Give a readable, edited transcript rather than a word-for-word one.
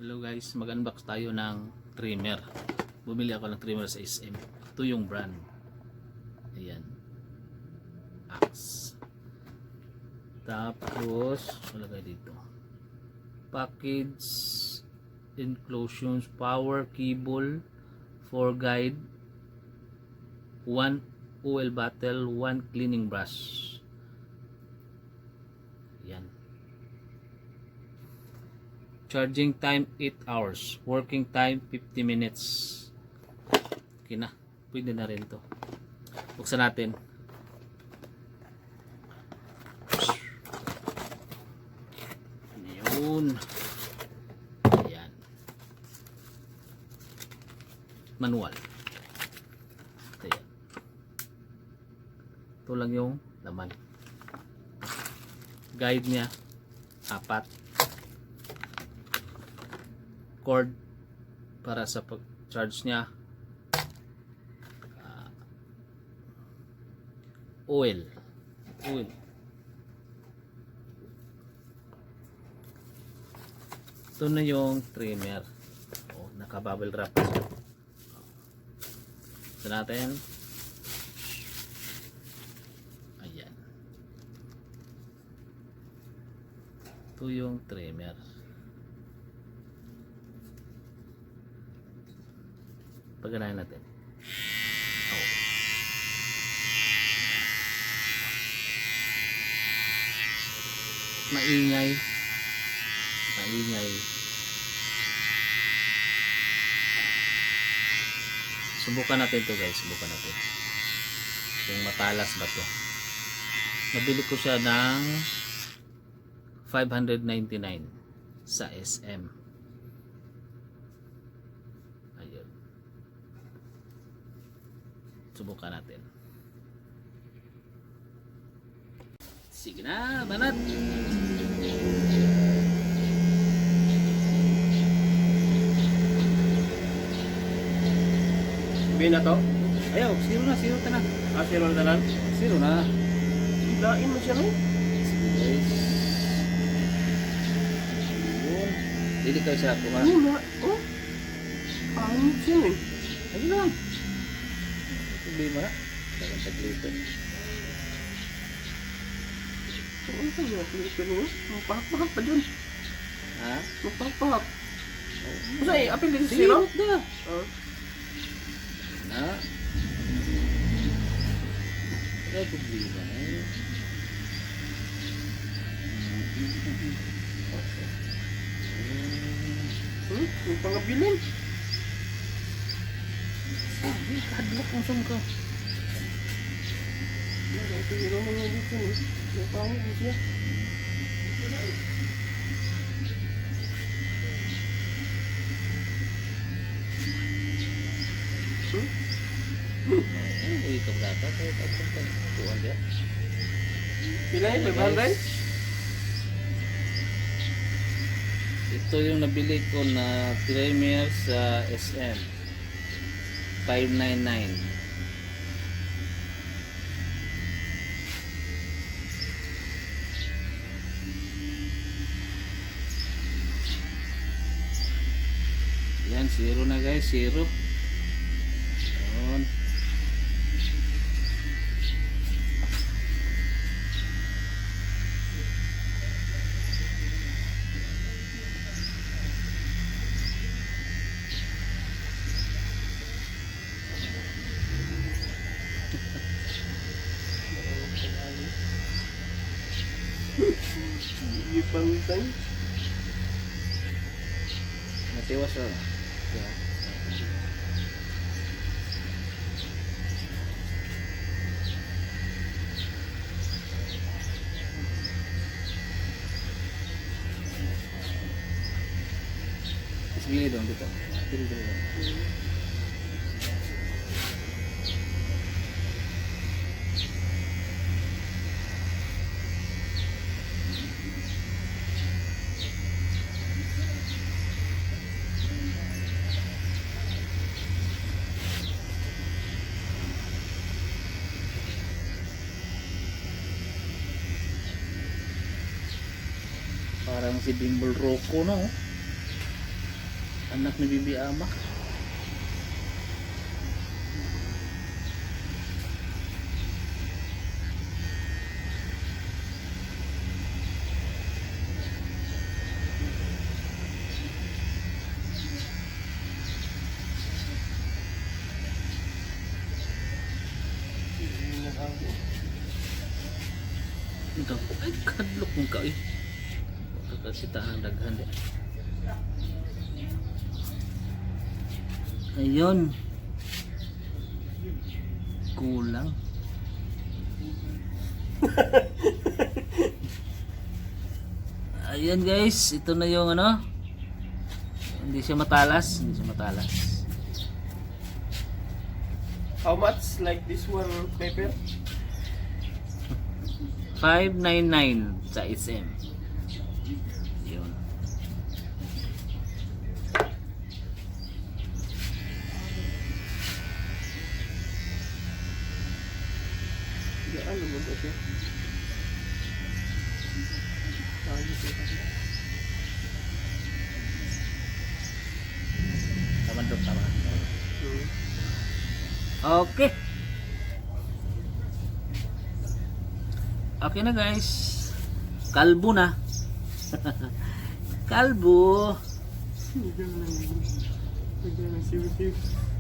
Hello guys, mag-unbox tayo ng trimmer. Bumili ako ng trimmer sa SM. Ito yung brand. Ayan. Axe. Tapos, malagay dito. Package inclusions, power cable, 4 guide, 1 oil bottle, 1 cleaning brush. Ayan. Charging time 8 hours. Working time 50 minutes. Okay na. Pwede na rin to. Buksan natin. Yun. Ayan. Manual. Ayan. Ito lang yung laman. Guide niya. 4. Cord para sa pag-charge niya, oil ito na yung trimmer. Naka-bubble wrap siya. Ito natin. Ayan, ito yung trimmer. Paganahin natin. Maingay. Subukan natin to guys. Subukan natin kung matalas ba to. Nabili ko siya ng 599 sa SM. Ayun. Subukan natin. Sige na, banat. Sabihin na to? Ayaw, zero na na. Zero na lang? Zero na. Hilain mo siya no? Guys. Yun. Dili kayo sa ako ha. Ano na? Oh? Pangit siya eh. Ayun lang. Problema na. Dagang taglito. Ano ka niya? Pilipin mo? Mapahak pa dyan. Ha? Mapahak. Masa eh, apil din Zero zero? na. Oh. Na. Wala problema na eh. Yung pangabilin. Sabi, kadlok ang sum ka. Ito yung naman yung dito eh. Yung pangit mo siya. Uy, kabrata. Kaya tapos tuwan dia. Pila eh? 500? Ito yung nabili ko na trimmer sa SM. 599. Yan, zero na guys, zero. Yun. Yung pangitay. Matiwas na. Sige dong dito. Dito. Parang si Bimbol Rocco, no? Anak ni Bibi Ama. Ikaw, ay kadlok mong ka eh. Kakasita ng daghan di. Ayun. Kulang. Ayan guys, ito na yung ano. Hindi siya matalas, hindi siya matalas. How much like this one paper? 599 sa SM. Yun. Ano mo ba siya? Tama dok, tama. Okay. Okay na guys. Kalbo na. Kalbo. Hindi na lang. Hindi na lang.